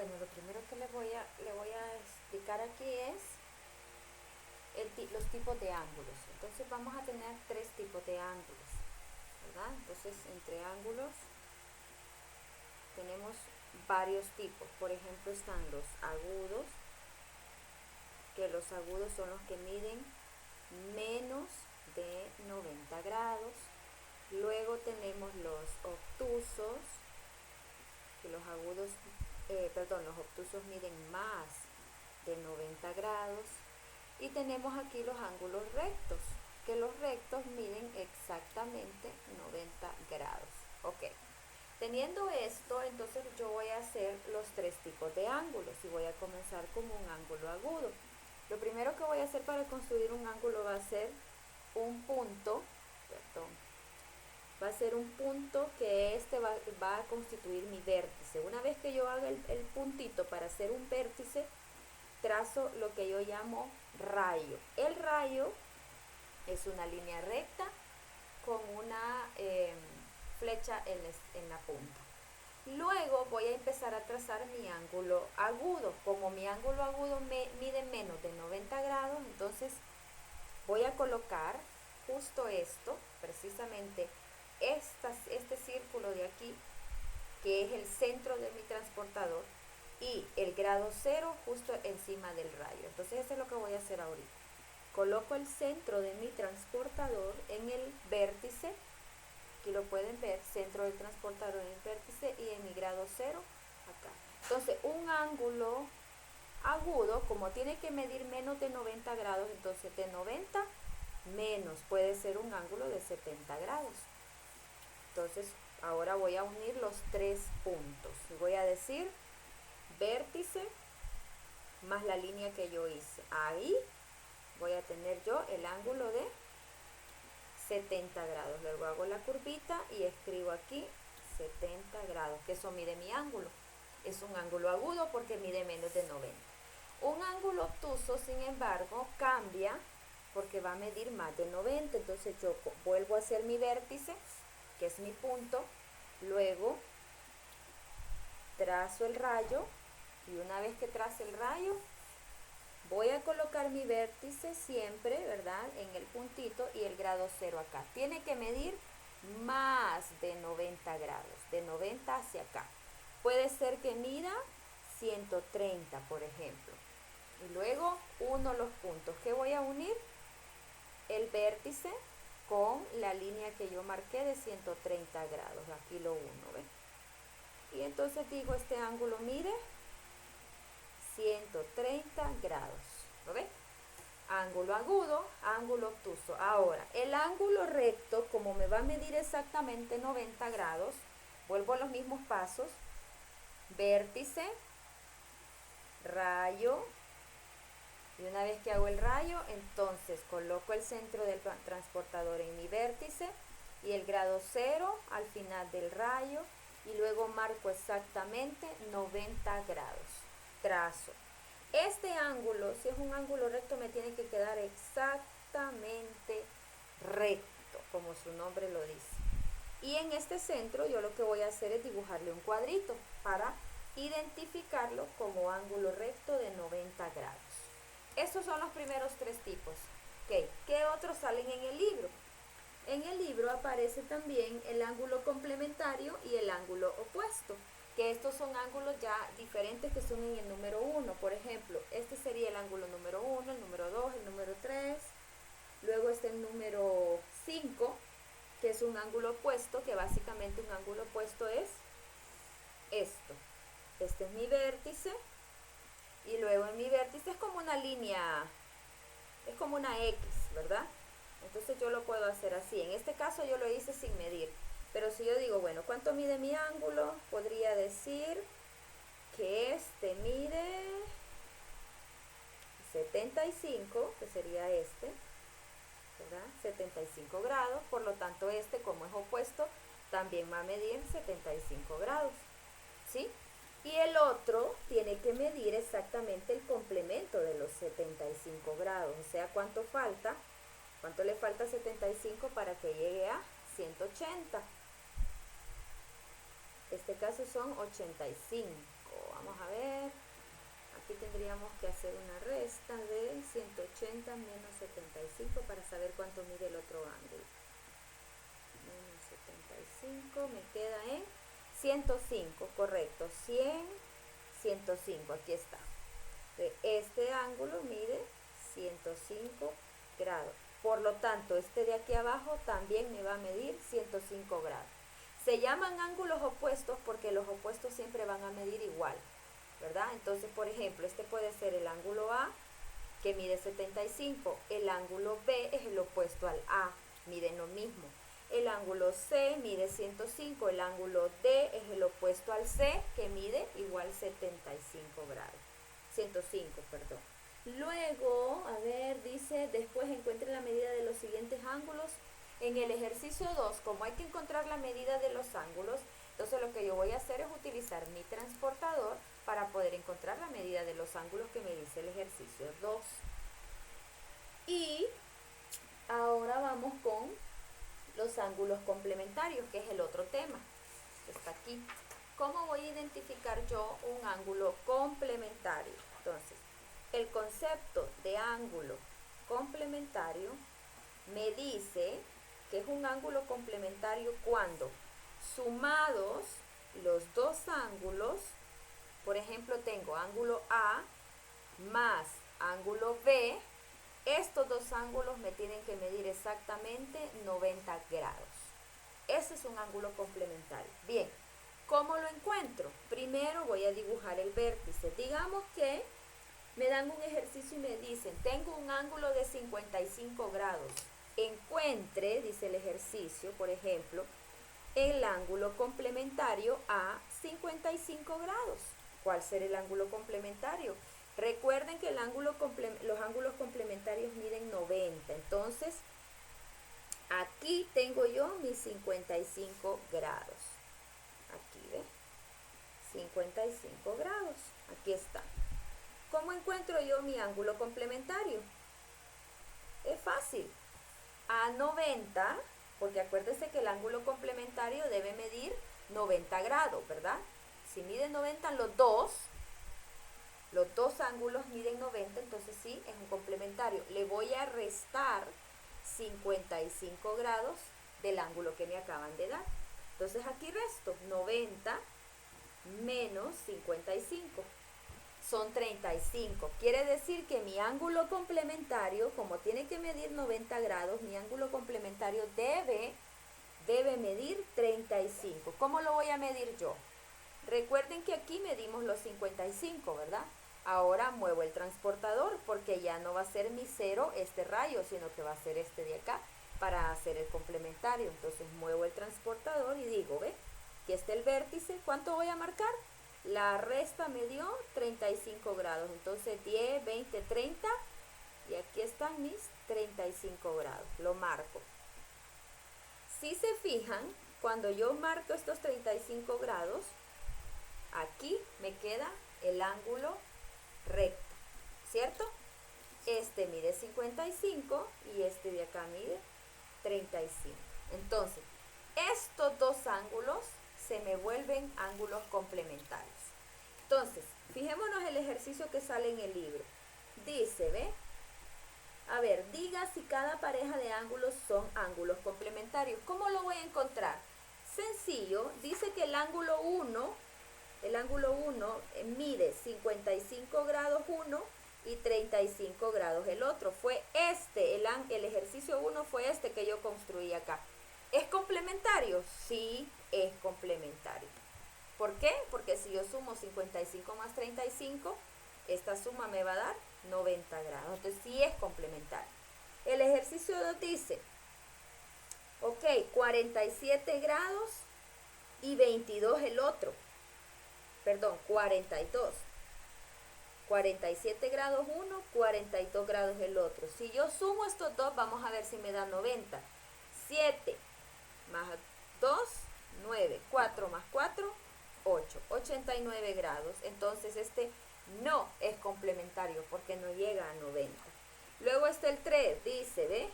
Bueno, lo primero que le voy a explicar aquí es los tipos de ángulos. Entonces vamos a tener tres tipos de ángulos, ¿verdad? Entonces entre ángulos tenemos varios tipos. Por ejemplo, están los agudos, que los agudos son los que miden menos de 90 grados. Luego tenemos los obtusos, que los obtusos miden más de 90 grados. Y tenemos aquí los ángulos rectos, que los rectos miden exactamente 90 grados. Ok. Teniendo esto, entonces yo voy a hacer los tres tipos de ángulos y voy a comenzar con un ángulo agudo. Lo primero que voy a hacer para construir un ángulo va a ser un punto, va a ser un punto que va a constituir mi vértice. Una vez que yo haga el puntito para hacer un vértice, trazo lo que yo llamo rayo. El rayo es una línea recta con una flecha en la punta. Luego voy a empezar a trazar mi ángulo agudo. Como mi ángulo agudo mide menos de 90 grados, entonces voy a colocar justo esto, precisamente este círculo de aquí, que es el centro de mi transportador, y el grado cero justo encima del rayo. Entonces eso es lo que voy a hacer ahorita. Coloco el centro de mi transportador en el vértice. Aquí lo pueden ver, centro del transportador en el vértice y en mi grado cero acá. Entonces un ángulo agudo, como tiene que medir menos de 90 grados, entonces de 90 menos puede ser un ángulo de 70 grados. Entonces ahora voy a unir los tres puntos y voy a decir vértice más la línea que yo hice. Ahí voy a tener yo el ángulo de 70 grados. Luego hago la curvita y escribo aquí 70 grados, que eso mide mi ángulo. Es un ángulo agudo porque mide menos de 90. Un ángulo obtuso, sin embargo, cambia porque va a medir más de 90. Entonces yo vuelvo a hacer mi vértice, que es mi punto. Luego trazo el rayo y una vez que trace el rayo, voy a colocar mi vértice siempre, ¿verdad? En el puntito y el grado cero acá. Tiene que medir más de 90 grados, de 90 hacia acá. Puede ser que mida 130, por ejemplo. Y luego uno los puntos. ¿Qué voy a unir? El vértice con la línea que yo marqué de 130 grados. Aquí lo uno, ¿ves? Y entonces digo, este ángulo mide 130 grados. ¿Lo ves? Ángulo agudo, ángulo obtuso. Ahora, el ángulo recto, como me va a medir exactamente 90 grados, vuelvo a los mismos pasos. Vértice, rayo, y una vez que hago el rayo, entonces coloco el centro del transportador en mi vértice y el grado cero al final del rayo, y luego marco exactamente 90 grados. Trazo. Este ángulo, si es un ángulo recto, me tiene que quedar exactamente recto, como su nombre lo dice. Y en este centro yo lo que voy a hacer es dibujarle un cuadrito para identificarlo como ángulo recto de 90 grados. Estos son los primeros tres tipos. Okay. ¿Qué otros salen en el libro? En el libro aparece también el ángulo complementario y el ángulo opuesto, que estos son ángulos ya diferentes que son en el número 1. Por ejemplo, este sería el ángulo número 1, el número 2, el número 3. Luego está el número 5, que es un ángulo opuesto, que básicamente un ángulo opuesto es esto. Este es mi vértice. Y luego en mi vértice es como una línea, es como una X, ¿verdad? Entonces yo lo puedo hacer así. En este caso yo lo hice sin medir. Pero si yo digo, bueno, ¿cuánto mide mi ángulo? Podría decir que este mide 75, que sería este, ¿verdad? 75 grados. Por lo tanto, este, como es opuesto, también va a medir 75 grados, ¿sí? Y el otro tiene que medir exactamente el complemento de los 75 grados. O sea, ¿cuánto falta? ¿Cuánto le falta a 75 para que llegue a 180? Este caso son 85. Vamos a ver. Aquí tendríamos que hacer una resta de 180 menos 75 para saber cuánto mide el otro ángulo. Menos 75 me queda en 105, correcto. 100, 105, aquí está. Este ángulo mide 105 grados. Por lo tanto, este de aquí abajo también me va a medir 105 grados. Se llaman ángulos opuestos porque los opuestos siempre van a medir igual, ¿verdad? Entonces, por ejemplo, este puede ser el ángulo A, que mide 75. El ángulo B es el opuesto al A, miden lo mismo. El ángulo C mide 105. El ángulo D es el opuesto al C, que mide igual 75 grados. 105, perdón. Luego, a ver, dice, después encuentre la medida de los siguientes ángulos. En el ejercicio 2, como hay que encontrar la medida de los ángulos, entonces lo que yo voy a hacer es utilizar mi transportador para poder encontrar la medida de los ángulos que me dice el ejercicio 2. Y ahora vamos con los ángulos complementarios, que es el otro tema que está aquí. ¿Cómo voy a identificar yo un ángulo complementario? Entonces, el concepto de ángulo complementario me dice que es un ángulo complementario cuando sumados los dos ángulos, por ejemplo, tengo ángulo A más ángulo B, estos dos ángulos me tienen que medir exactamente 90 grados. Ese es un ángulo complementario. Bien, ¿cómo lo encuentro? Primero voy a dibujar el vértice. Digamos que me dan un ejercicio y me dicen, tengo un ángulo de 55 grados. Encuentre, dice el ejercicio, por ejemplo, el ángulo complementario a 55 grados. ¿Cuál será el ángulo complementario? Recuerden que los ángulos complementarios miden 90. Entonces, aquí tengo yo mis 55 grados. Aquí, ¿ve? 55 grados. Aquí está. ¿Cómo encuentro yo mi ángulo complementario? Es fácil. A 90, porque acuérdense que el ángulo complementario debe medir 90 grados, ¿verdad? Si miden 90 los dos ángulos miden 90, entonces sí, es un complementario. Le voy a restar 55 grados del ángulo que me acaban de dar. Entonces aquí resto 90 menos 55. Son 35. Quiere decir que mi ángulo complementario, como tiene que medir 90 grados, mi ángulo complementario debe medir 35. ¿Cómo lo voy a medir yo? Recuerden que aquí medimos los 55, ¿verdad? Ahora muevo el transportador porque ya no va a ser mi 0 este rayo, sino que va a ser este de acá para hacer el complementario. Entonces muevo el transportador y digo, ¿ve? Aquí está el vértice. ¿Cuánto voy a marcar? La resta me dio 35 grados. Entonces 10, 20, 30. Y aquí están mis 35 grados. Lo marco. Si se fijan, cuando yo marco estos 35 grados, aquí me queda el ángulo recto, ¿cierto? Este mide 55 y este de acá mide 35. Entonces, estos dos ángulos se me vuelven ángulos complementarios. Entonces, fijémonos el ejercicio que sale en el libro. Dice, ¿ve? A ver, diga si cada pareja de ángulos son ángulos complementarios. ¿Cómo lo voy a encontrar? Sencillo, dice que el ángulo 1 mide 55 grados uno y 35 grados el otro. Fue este, el ejercicio 1 fue este que yo construí acá. ¿Es complementario? Sí, es complementario. ¿Por qué? Porque si yo sumo 55 más 35, esta suma me va a dar 90 grados. Entonces sí es complementario. El ejercicio 2 dice, ok, 47 grados y 22 el otro. Perdón, 42. 47 grados uno, 42 grados el otro. Si yo sumo estos dos, vamos a ver si me da 90. 7 más 2, 9. 4 más 4, 8. 89 grados. Entonces este no es complementario porque no llega a 90. Luego está el 3, dice, ¿ve?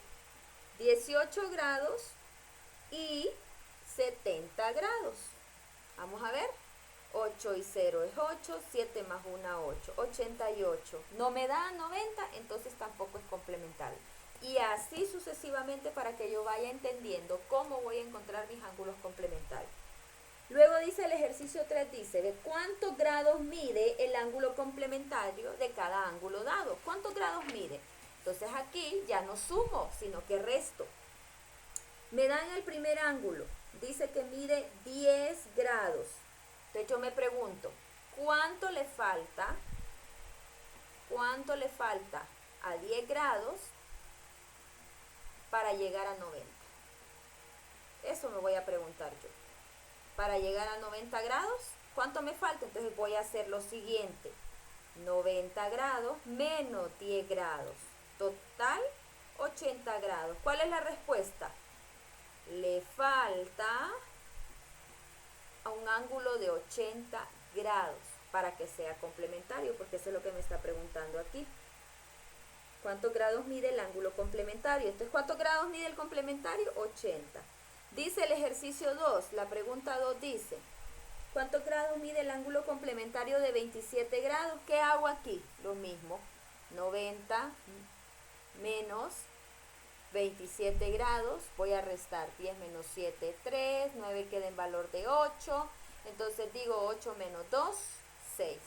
18 grados y 70 grados. Vamos a ver. 8 y 0 es 8, 7 más 1, 8, 88. No me da 90, entonces tampoco es complementario. Y así sucesivamente para que yo vaya entendiendo cómo voy a encontrar mis ángulos complementarios. Luego dice el ejercicio 3, dice, ¿de cuántos grados mide el ángulo complementario de cada ángulo dado? ¿Cuántos grados mide? Entonces aquí ya no sumo, sino que resto. Me dan el primer ángulo, dice que mide 10 grados. Entonces yo me pregunto, ¿cuánto le falta a 10 grados para llegar a 90? Eso me voy a preguntar yo. Para llegar a 90 grados, ¿cuánto me falta? Entonces voy a hacer lo siguiente. 90 grados menos 10 grados. Total, 80 grados. ¿Cuál es la respuesta? Le falta a un ángulo de 80 grados para que sea complementario, porque eso es lo que me está preguntando aquí. ¿Cuántos grados mide el ángulo complementario? Entonces, ¿cuántos grados mide el complementario? 80. Dice el ejercicio 2, la pregunta 2 dice, ¿cuántos grados mide el ángulo complementario de 27 grados? ¿Qué hago aquí? Lo mismo, 90 menos 27 grados, voy a restar 10 menos 7, 3, 9 queda en valor de 8, entonces digo 8 menos 2, 6.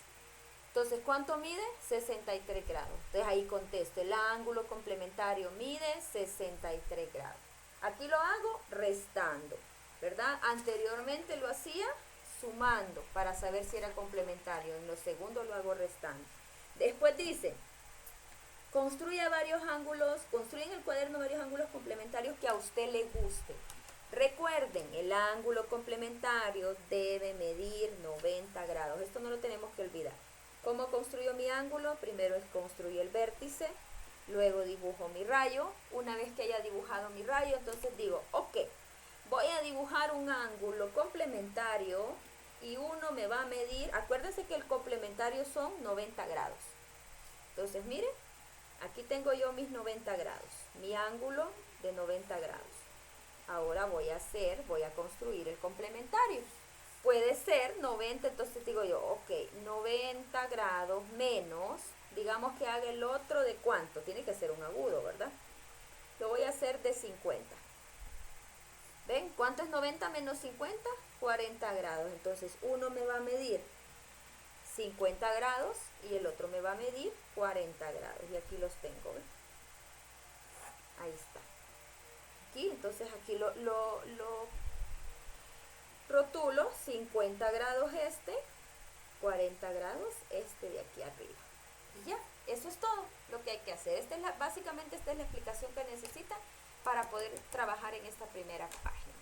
Entonces, ¿cuánto mide? 63 grados. Entonces ahí contesto, el ángulo complementario mide 63 grados. Aquí lo hago restando, ¿verdad? Anteriormente lo hacía sumando para saber si era complementario. En los segundos lo hago restando. Después dice, construye en el cuaderno varios ángulos complementarios que a usted le guste. Recuerden, el ángulo complementario debe medir 90 grados. Esto no lo tenemos que olvidar. ¿Cómo construyo mi ángulo? Primero construyo el vértice, luego dibujo mi rayo. Una vez que haya dibujado mi rayo, entonces digo, ok, voy a dibujar un ángulo complementario y uno me va a medir, acuérdense que el complementario son 90 grados. Entonces, miren, aquí tengo yo mis 90 grados, mi ángulo de 90 grados. Ahora voy a construir el complementario. Puede ser 90, entonces digo yo, ok, 90 grados menos, digamos que haga el otro de cuánto, tiene que ser un agudo, ¿verdad? Lo voy a hacer de 50. ¿Ven? ¿Cuánto es 90 menos 50? 40 grados. Entonces uno me va a medir 50 grados y el otro me va a medir 40 grados. Y aquí los tengo, ¿ven? Ahí está. Aquí, entonces aquí lo rotulo, 50 grados este, 40 grados este de aquí arriba. Y ya, eso es todo lo que hay que hacer. Básicamente esta es la explicación que necesita para poder trabajar en esta primera página.